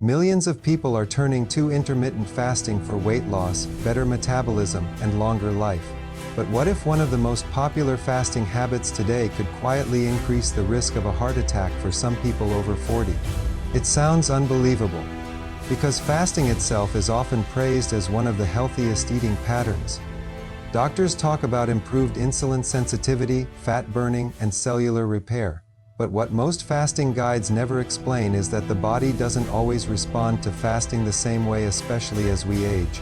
Millions of people are turning to intermittent fasting for weight loss, better metabolism, and longer life. But what if one of the most popular fasting habits today could quietly increase the risk of a heart attack for some people over 40? It sounds unbelievable. Because fasting itself is often praised as one of the healthiest eating patterns. Doctors talk about improved insulin sensitivity, fat burning, and cellular repair. But what most fasting guides never explain is that the body doesn't always respond to fasting the same way, especially as we age.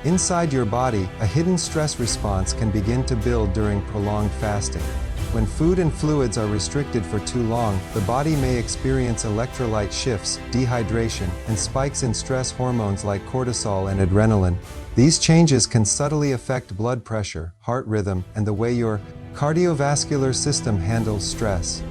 Inside your body, a hidden stress response can begin to build during prolonged fasting. When food and fluids are restricted for too long, the body may experience electrolyte shifts, dehydration, and spikes in stress hormones like cortisol and adrenaline. These changes can subtly affect blood pressure, heart rhythm, and the way your cardiovascular system handles stress.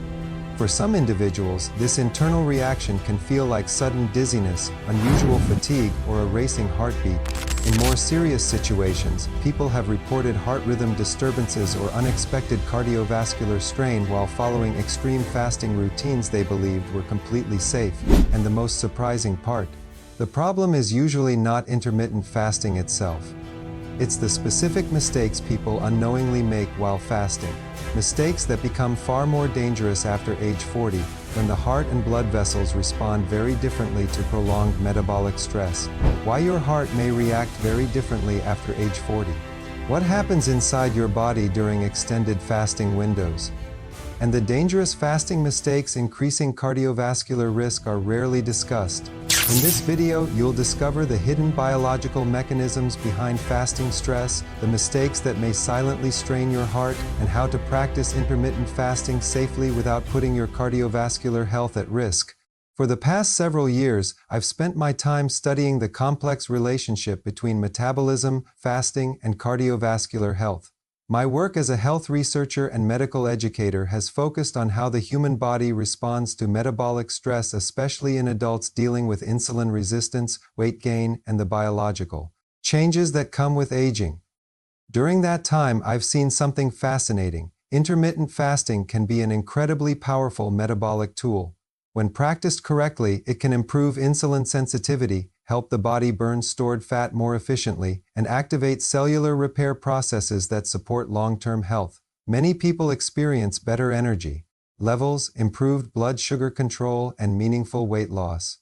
For some individuals, this internal reaction can feel like sudden dizziness, unusual fatigue, or a racing heartbeat. In more serious situations, people have reported heart rhythm disturbances or unexpected cardiovascular strain while following extreme fasting routines they believed were completely safe. And the most surprising part, the problem is usually not intermittent fasting itself. It's the specific mistakes people unknowingly make while fasting. Mistakes that become far more dangerous after age 40, when the heart and blood vessels respond very differently to prolonged metabolic stress. Why your heart may react very differently after age 40. What happens inside your body during extended fasting windows. And the dangerous fasting mistakes increasing cardiovascular risk are rarely discussed. In this video, you'll discover the hidden biological mechanisms behind fasting stress, the mistakes that may silently strain your heart, and how to practice intermittent fasting safely without putting your cardiovascular health at risk. For the past several years, I've spent my time studying the complex relationship between metabolism, fasting, and cardiovascular health. My work as a health researcher and medical educator has focused on how the human body responds to metabolic stress, especially in adults dealing with insulin resistance, weight gain, and the biological changes that come with aging. During that time, I've seen something fascinating. Intermittent fasting can be an incredibly powerful metabolic tool. When practiced correctly, it can improve insulin sensitivity, help the body burn stored fat more efficiently, and activate cellular repair processes that support long-term health. Many people experience better energy levels, improved blood sugar control, and meaningful weight loss.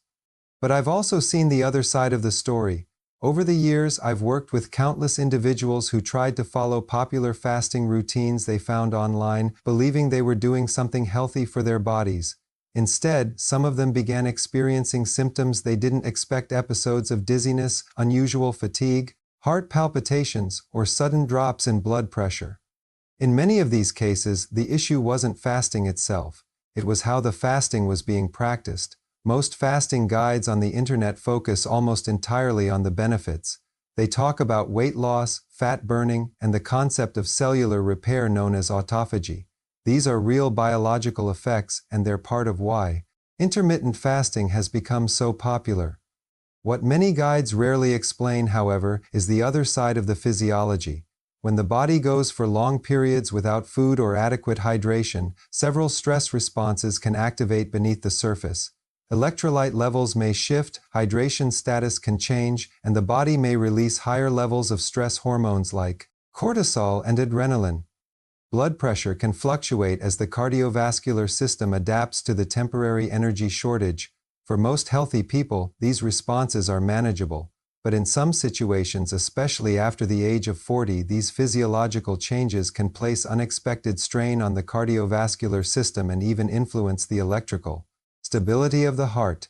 But I've also seen the other side of the story. Over the years, I've worked with countless individuals who tried to follow popular fasting routines they found online, believing they were doing something healthy for their bodies. Instead, some of them began experiencing symptoms they didn't expect: episodes of dizziness, unusual fatigue, heart palpitations, or sudden drops in blood pressure. In many of these cases, the issue wasn't fasting itself. It was how the fasting was being practiced. Most fasting guides on the internet focus almost entirely on the benefits. They talk about weight loss, fat burning, and the concept of cellular repair known as autophagy. These are real biological effects, and they're part of why intermittent fasting has become so popular. What many guides rarely explain, however, is the other side of the physiology. When the body goes for long periods without food or adequate hydration, several stress responses can activate beneath the surface. Electrolyte levels may shift, hydration status can change, and the body may release higher levels of stress hormones like cortisol and adrenaline. Blood pressure can fluctuate as the cardiovascular system adapts to the temporary energy shortage. For most healthy people, these responses are manageable. But in some situations, especially after the age of 40, these physiological changes can place unexpected strain on the cardiovascular system and even influence the electrical stability of the heart.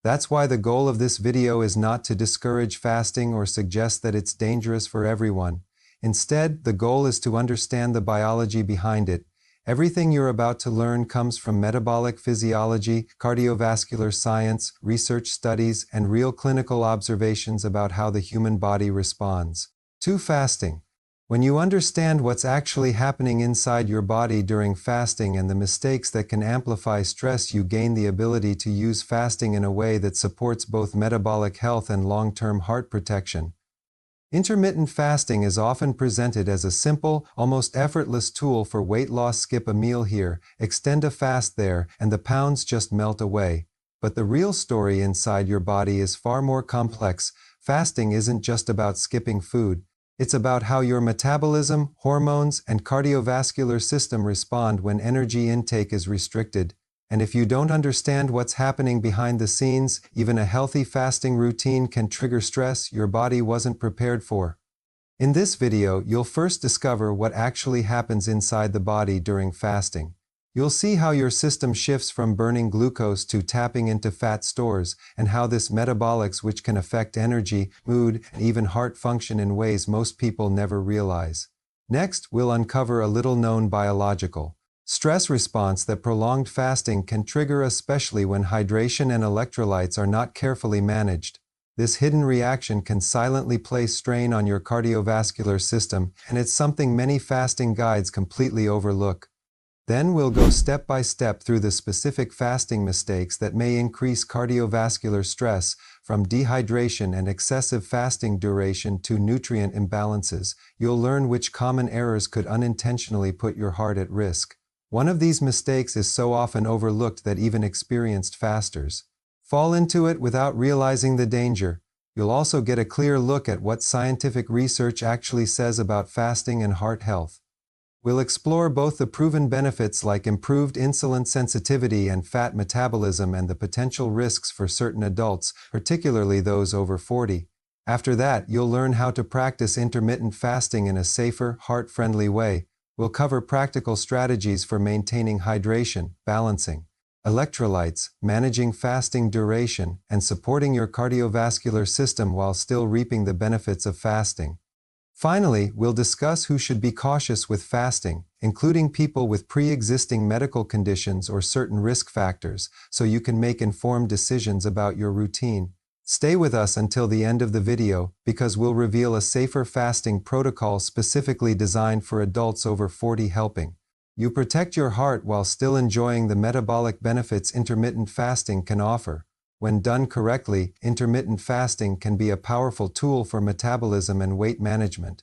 That's why the goal of this video is not to discourage fasting or suggest that it's dangerous for everyone. Instead, the goal is to understand the biology behind it. Everything you're about to learn comes from metabolic physiology, cardiovascular science, research studies, and real clinical observations about how the human body responds to fasting. When you understand what's actually happening inside your body during fasting and the mistakes that can amplify stress, you gain the ability to use fasting in a way that supports both metabolic health and long-term heart protection. Intermittent fasting is often presented as a simple, almost effortless tool for weight loss. Skip a meal here, extend a fast there, and the pounds just melt away. But the real story inside your body is far more complex. Fasting isn't just about skipping food. It's about how your metabolism, hormones, and cardiovascular system respond when energy intake is restricted. And if you don't understand what's happening behind the scenes, even a healthy fasting routine can trigger stress your body wasn't prepared for. In this video, you'll first discover what actually happens inside the body during fasting. You'll see how your system shifts from burning glucose to tapping into fat stores, and how this metabolics which can affect energy, mood, and even heart function in ways most people never realize. Next, we'll uncover a little-known biological stress response that prolonged fasting can trigger, especially when hydration and electrolytes are not carefully managed. This hidden reaction can silently place strain on your cardiovascular system, and it's something many fasting guides completely overlook. Then we'll go step by step through the specific fasting mistakes that may increase cardiovascular stress, from dehydration and excessive fasting duration to nutrient imbalances. You'll learn which common errors could unintentionally put your heart at risk. One of these mistakes is so often overlooked that even experienced fasters fall into it without realizing the danger. You'll also get a clear look at what scientific research actually says about fasting and heart health. We'll explore both the proven benefits like improved insulin sensitivity and fat metabolism, and the potential risks for certain adults, particularly those over 40. After that, you'll learn how to practice intermittent fasting in a safer, heart-friendly way. We'll cover practical strategies for maintaining hydration, balancing electrolytes, managing fasting duration, and supporting your cardiovascular system while still reaping the benefits of fasting. Finally, we'll discuss who should be cautious with fasting, including people with pre-existing medical conditions or certain risk factors, so you can make informed decisions about your routine. Stay with us until the end of the video, because we'll reveal a safer fasting protocol specifically designed for adults over 40, helping you protect your heart while still enjoying the metabolic benefits intermittent fasting can offer. When done correctly, intermittent fasting can be a powerful tool for metabolism and weight management.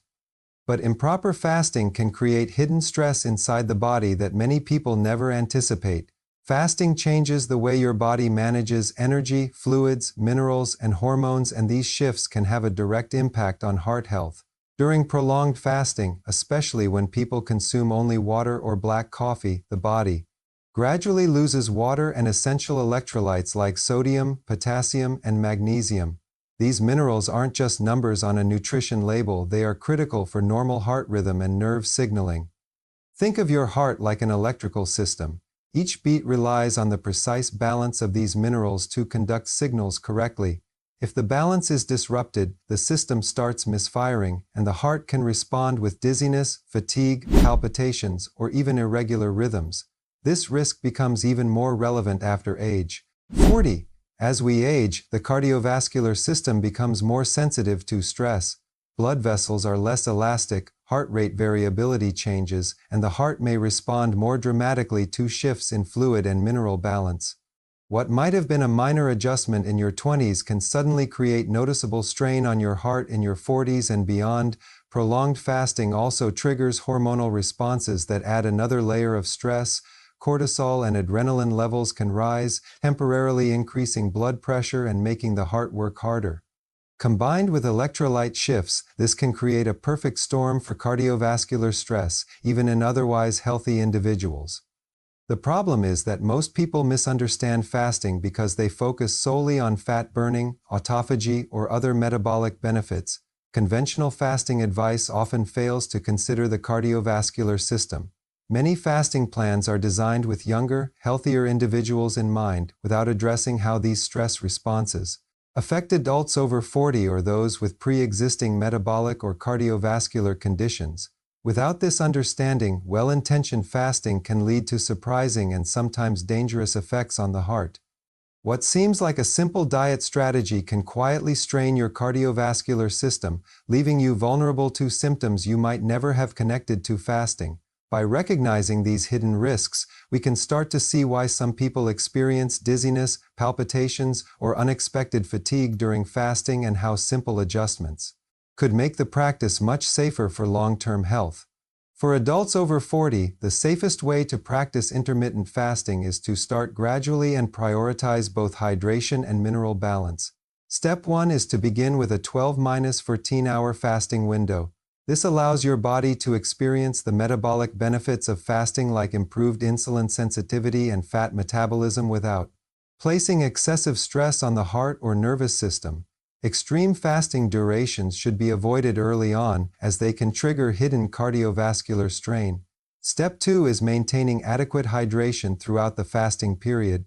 But improper fasting can create hidden stress inside the body that many people never anticipate. Fasting changes the way your body manages energy, fluids, minerals, and hormones, and these shifts can have a direct impact on heart health. During prolonged fasting, especially when people consume only water or black coffee, the body gradually loses water and essential electrolytes like sodium, potassium, and magnesium. These minerals aren't just numbers on a nutrition label, they are critical for normal heart rhythm and nerve signaling. Think of your heart like an electrical system. Each beat relies on the precise balance of these minerals to conduct signals correctly. If the balance is disrupted, the system starts misfiring, and the heart can respond with dizziness, fatigue, palpitations, or even irregular rhythms. This risk becomes even more relevant after age 40. As we age, the cardiovascular system becomes more sensitive to stress. Blood vessels are less elastic, heart rate variability changes, and the heart may respond more dramatically to shifts in fluid and mineral balance. What might have been a minor adjustment in your 20s can suddenly create noticeable strain on your heart in your 40s and beyond. Prolonged fasting also triggers hormonal responses that add another layer of stress. Cortisol and adrenaline levels can rise, temporarily increasing blood pressure and making the heart work harder. Combined with electrolyte shifts, this can create a perfect storm for cardiovascular stress, even in otherwise healthy individuals. The problem is that most people misunderstand fasting because they focus solely on fat burning, autophagy, or other metabolic benefits. Conventional fasting advice often fails to consider the cardiovascular system. Many fasting plans are designed with younger, healthier individuals in mind, without addressing how these stress responses affect adults over 40 or those with pre-existing metabolic or cardiovascular conditions. Without this understanding, well-intentioned fasting can lead to surprising and sometimes dangerous effects on the heart. What seems like a simple diet strategy can quietly strain your cardiovascular system, leaving you vulnerable to symptoms you might never have connected to fasting. By recognizing these hidden risks, we can start to see why some people experience dizziness, palpitations, or unexpected fatigue during fasting, and how simple adjustments could make the practice much safer for long-term health. For adults over 40, the safest way to practice intermittent fasting is to start gradually and prioritize both hydration and mineral balance. Step 1 is to begin with a 12-14-hour fasting window. This allows your body to experience the metabolic benefits of fasting, like improved insulin sensitivity and fat metabolism, without placing excessive stress on the heart or nervous system. Extreme fasting durations should be avoided early on, as they can trigger hidden cardiovascular strain. Step 2 is maintaining adequate hydration throughout the fasting period.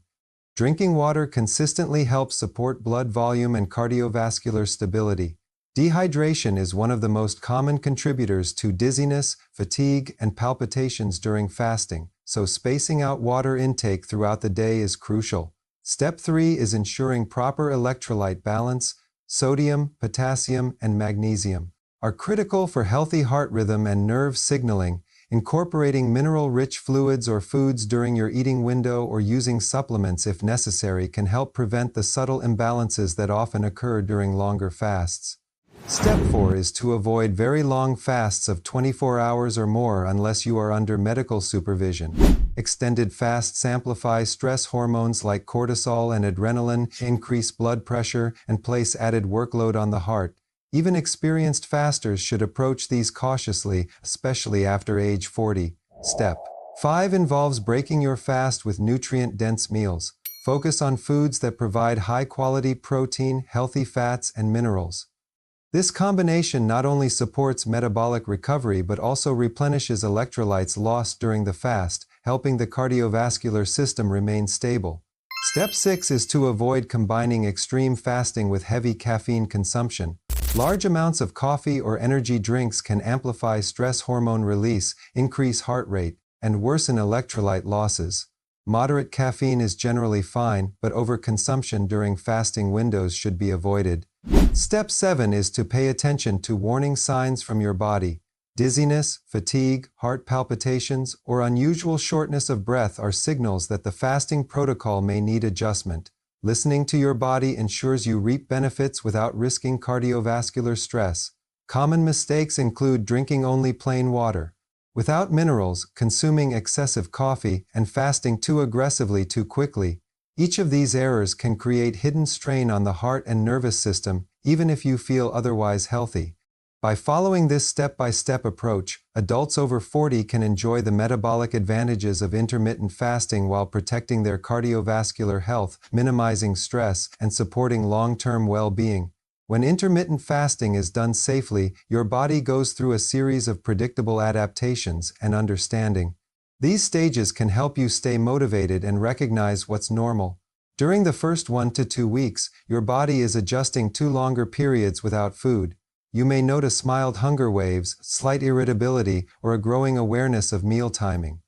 Drinking water consistently helps support blood volume and cardiovascular stability. Dehydration is one of the most common contributors to dizziness, fatigue, and palpitations during fasting, so spacing out water intake throughout the day is crucial. Step 3 is ensuring proper electrolyte balance. Sodium, potassium, and magnesium are critical for healthy heart rhythm and nerve signaling. Incorporating mineral-rich fluids or foods during your eating window or using supplements if necessary can help prevent the subtle imbalances that often occur during longer fasts. Step 4 is to avoid very long fasts of 24 hours or more unless you are under medical supervision. Extended fasts amplify stress hormones like cortisol and adrenaline, increase blood pressure, and place added workload on the heart. Even experienced fasters should approach these cautiously, especially after age 40. Step 5 involves breaking your fast with nutrient-dense meals. Focus on foods that provide high-quality protein, healthy fats, and minerals. This combination not only supports metabolic recovery but also replenishes electrolytes lost during the fast, helping the cardiovascular system remain stable. Step 6 is to avoid combining extreme fasting with heavy caffeine consumption. Large amounts of coffee or energy drinks can amplify stress hormone release, increase heart rate, and worsen electrolyte losses. Moderate caffeine is generally fine, but overconsumption during fasting windows should be avoided. Step 7 is to pay attention to warning signs from your body. Dizziness, fatigue, heart palpitations, or unusual shortness of breath are signals that the fasting protocol may need adjustment. Listening to your body ensures you reap benefits without risking cardiovascular stress. Common mistakes include drinking only plain water without minerals, consuming excessive coffee, and fasting too aggressively too quickly. Each of these errors can create hidden strain on the heart and nervous system, even if you feel otherwise healthy. By following this step-by-step approach, adults over 40 can enjoy the metabolic advantages of intermittent fasting while protecting their cardiovascular health, minimizing stress, and supporting long-term well-being. When intermittent fasting is done safely, your body goes through a series of predictable adaptations and understanding. These stages can help you stay motivated and recognize what's normal. During the first 1 to 2 weeks, your body is adjusting to longer periods without food. You may notice mild hunger waves, slight irritability, or a growing awareness of meal timing.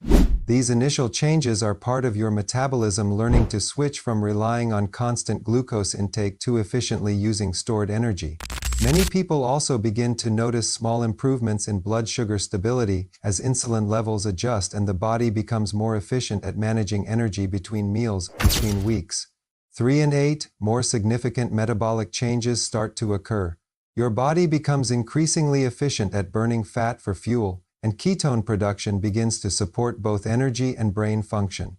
These initial changes are part of your metabolism learning to switch from relying on constant glucose intake to efficiently using stored energy. Many people also begin to notice small improvements in blood sugar stability as insulin levels adjust and the body becomes more efficient at managing energy between meals, between weeks 3 and 8, more significant metabolic changes start to occur. Your body becomes increasingly efficient at burning fat for fuel, and ketone production begins to support both energy and brain function.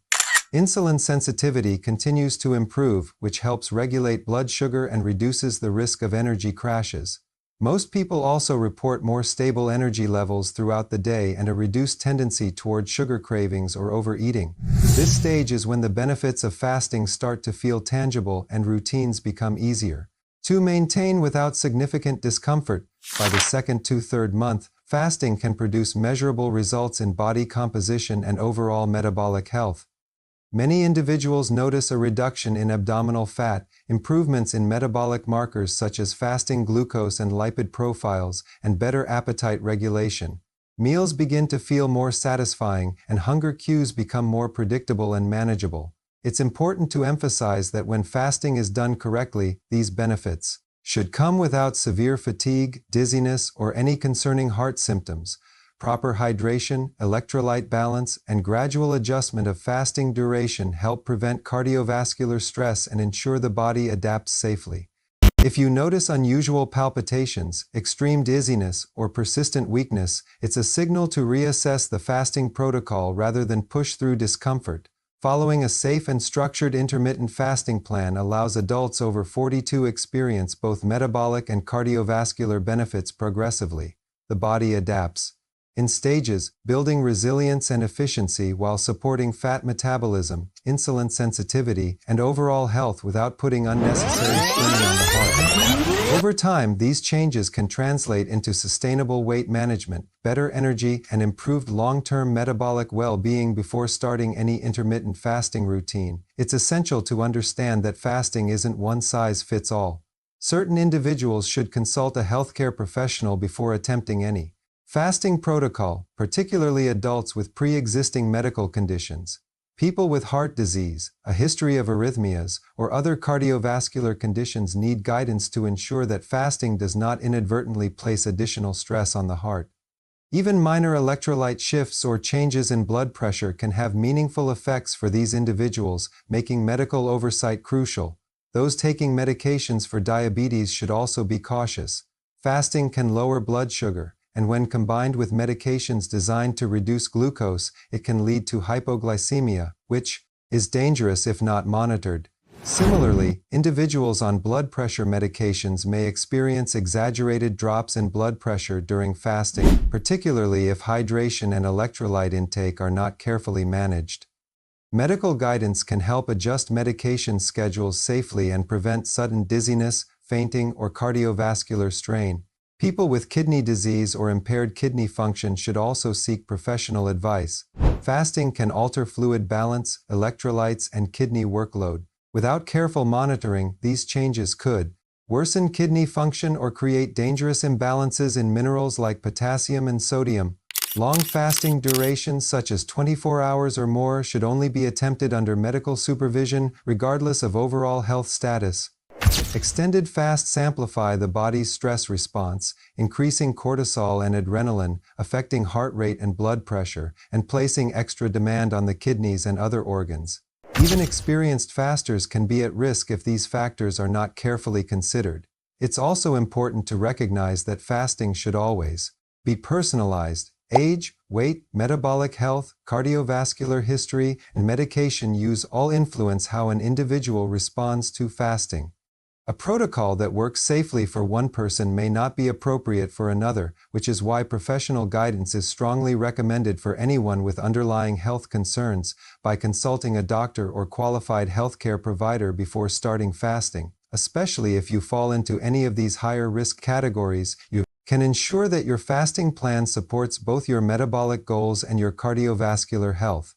Insulin sensitivity continues to improve, which helps regulate blood sugar and reduces the risk of energy crashes. Most people also report more stable energy levels throughout the day and a reduced tendency toward sugar cravings or overeating. This stage is when the benefits of fasting start to feel tangible and routines become easier to maintain without significant discomfort. By the second to third month, fasting can produce measurable results in body composition and overall metabolic health. Many individuals notice a reduction in abdominal fat, improvements in metabolic markers such as fasting glucose and lipid profiles, and better appetite regulation. Meals begin to feel more satisfying, and hunger cues become more predictable and manageable. It's important to emphasize that when fasting is done correctly, these benefits should come without severe fatigue, dizziness, or any concerning heart symptoms. Proper hydration, electrolyte balance, and gradual adjustment of fasting duration help prevent cardiovascular stress and ensure the body adapts safely. If you notice unusual palpitations, extreme dizziness, or persistent weakness, it's a signal to reassess the fasting protocol rather than push through discomfort. Following a safe and structured intermittent fasting plan allows adults over 40 to experience both metabolic and cardiovascular benefits progressively. The body adapts in stages, building resilience and efficiency while supporting fat metabolism, insulin sensitivity, and overall health without putting unnecessary strain on the heart. Over time, these changes can translate into sustainable weight management, better energy, and improved long-term metabolic well-being. Before starting any intermittent fasting routine, it's essential to understand that fasting isn't one size fits all. Certain individuals should consult a healthcare professional before attempting any fasting protocol, particularly adults with pre-existing medical conditions. People with heart disease, a history of arrhythmias, or other cardiovascular conditions need guidance to ensure that fasting does not inadvertently place additional stress on the heart. Even minor electrolyte shifts or changes in blood pressure can have meaningful effects for these individuals, making medical oversight crucial. Those taking medications for diabetes should also be cautious. Fasting can lower blood sugar, and when combined with medications designed to reduce glucose, it can lead to hypoglycemia, which is dangerous if not monitored. Similarly, individuals on blood pressure medications may experience exaggerated drops in blood pressure during fasting, particularly if hydration and electrolyte intake are not carefully managed. Medical guidance can help adjust medication schedules safely and prevent sudden dizziness, fainting, or cardiovascular strain. People with kidney disease or impaired kidney function should also seek professional advice. Fasting can alter fluid balance, electrolytes, and kidney workload. Without careful monitoring, these changes could worsen kidney function or create dangerous imbalances in minerals like potassium and sodium. Long fasting durations such as 24 hours or more should only be attempted under medical supervision, regardless of overall health status. Extended fasts amplify the body's stress response, increasing cortisol and adrenaline, affecting heart rate and blood pressure, and placing extra demand on the kidneys and other organs. Even experienced fasters can be at risk if these factors are not carefully considered. It's also important to recognize that fasting should always be personalized. Age, weight, metabolic health, cardiovascular history, and medication use all influence how an individual responds to fasting. A protocol that works safely for one person may not be appropriate for another, which is why professional guidance is strongly recommended for anyone with underlying health concerns by consulting a doctor or qualified healthcare provider before starting fasting. Especially if you fall into any of these higher risk categories, you can ensure that your fasting plan supports both your metabolic goals and your cardiovascular health.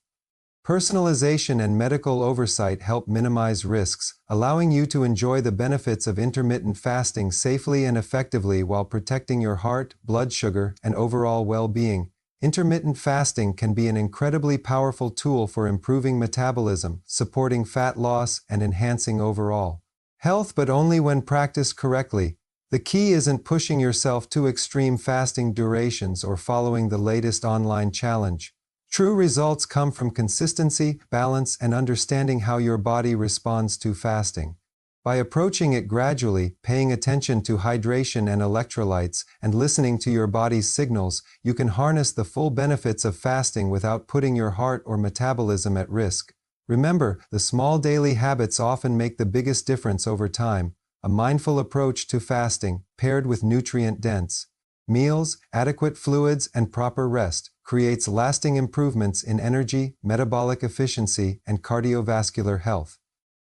Personalization and medical oversight help minimize risks, allowing you to enjoy the benefits of intermittent fasting safely and effectively while protecting your heart, blood sugar, and overall well-being. Intermittent fasting can be an incredibly powerful tool for improving metabolism, supporting fat loss, and enhancing overall health, but only when practiced correctly. The key isn't pushing yourself to extreme fasting durations or following the latest online challenge. True results come from consistency, balance, and understanding how your body responds to fasting. By approaching it gradually, paying attention to hydration and electrolytes, and listening to your body's signals, you can harness the full benefits of fasting without putting your heart or metabolism at risk. Remember, the small daily habits often make the biggest difference over time. A mindful approach to fasting, paired with nutrient-dense meals, adequate fluids, and proper rest, creates lasting improvements in energy, metabolic efficiency, and cardiovascular health.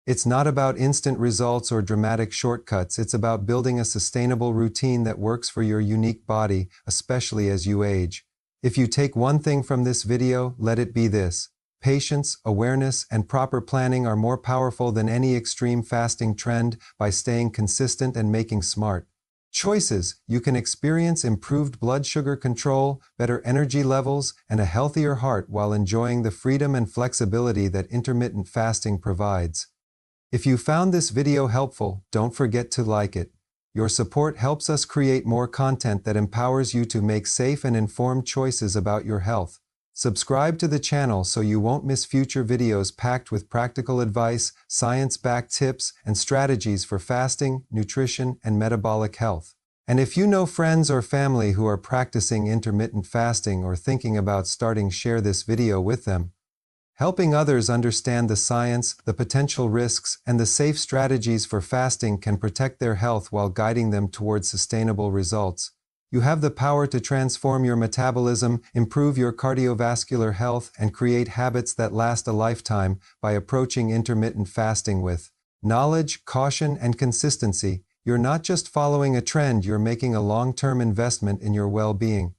It's not about instant results or dramatic shortcuts, it's about building a sustainable routine that works for your unique body, especially as you age. If you take one thing from this video, let it be this: patience, awareness, and proper planning are more powerful than any extreme fasting trend. By staying consistent and making smart choices, you can experience improved blood sugar control, better energy levels, and a healthier heart while enjoying the freedom and flexibility that intermittent fasting provides. If you found this video helpful, don't forget to like it. Your support helps us create more content that empowers you to make safe and informed choices about your health. Subscribe to the channel so you won't miss future videos packed with practical advice, science-backed tips, and strategies for fasting, nutrition, and metabolic health. And if you know friends or family who are practicing intermittent fasting or thinking about starting, share this video with them. Helping others understand the science, the potential risks, and the safe strategies for fasting can protect their health while guiding them towards sustainable results. You have the power to transform your metabolism, improve your cardiovascular health, and create habits that last a lifetime by approaching intermittent fasting with knowledge, caution, and consistency. You're not just following a trend, you're making a long-term investment in your well-being.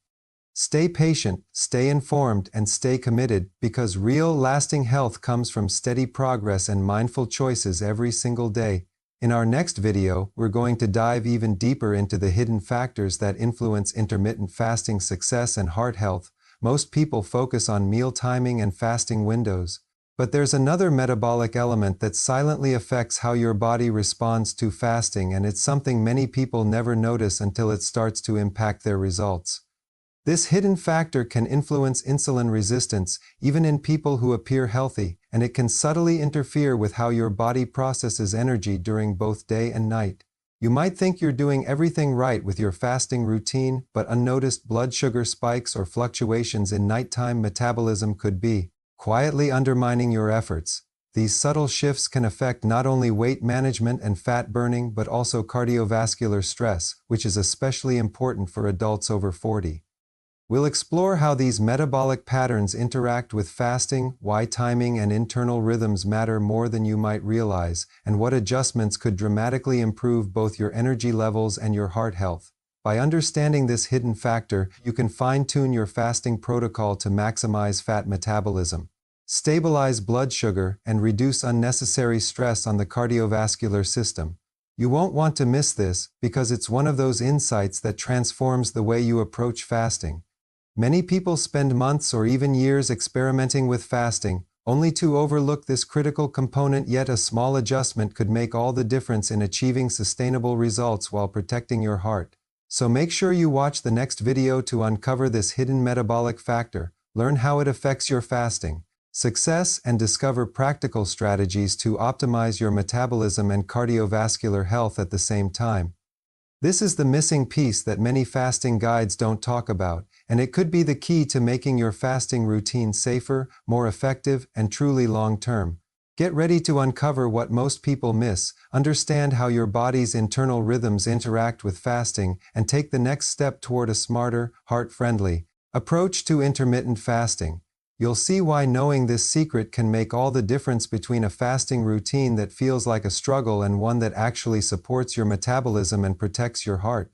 Stay patient, stay informed, and stay committed, because real, lasting health comes from steady progress and mindful choices every single day. In our next video, we're going to dive even deeper into the hidden factors that influence intermittent fasting success and heart health. Most people focus on meal timing and fasting windows. But there's another metabolic element that silently affects how your body responds to fasting, and it's something many people never notice until it starts to impact their results. This hidden factor can influence insulin resistance, even in people who appear healthy, and it can subtly interfere with how your body processes energy during both day and night. You might think you're doing everything right with your fasting routine, but unnoticed blood sugar spikes or fluctuations in nighttime metabolism could be quietly undermining your efforts. These subtle shifts can affect not only weight management and fat burning, but also cardiovascular stress, which is especially important for adults over 40. We'll explore how these metabolic patterns interact with fasting, why timing and internal rhythms matter more than you might realize, and what adjustments could dramatically improve both your energy levels and your heart health. By understanding this hidden factor, you can fine-tune your fasting protocol to maximize fat metabolism, stabilize blood sugar, and reduce unnecessary stress on the cardiovascular system. You won't want to miss this, because it's one of those insights that transforms the way you approach fasting. Many people spend months or even years experimenting with fasting, only to overlook this critical component, yet a small adjustment could make all the difference in achieving sustainable results while protecting your heart. So make sure you watch the next video to uncover this hidden metabolic factor, learn how it affects your fasting success, and discover practical strategies to optimize your metabolism and cardiovascular health at the same time. This is the missing piece that many fasting guides don't talk about, and it could be the key to making your fasting routine safer, more effective, and truly long-term. Get ready to uncover what most people miss, understand how your body's internal rhythms interact with fasting, and take the next step toward a smarter, heart-friendly approach to intermittent fasting. You'll see why knowing this secret can make all the difference between a fasting routine that feels like a struggle and one that actually supports your metabolism and protects your heart.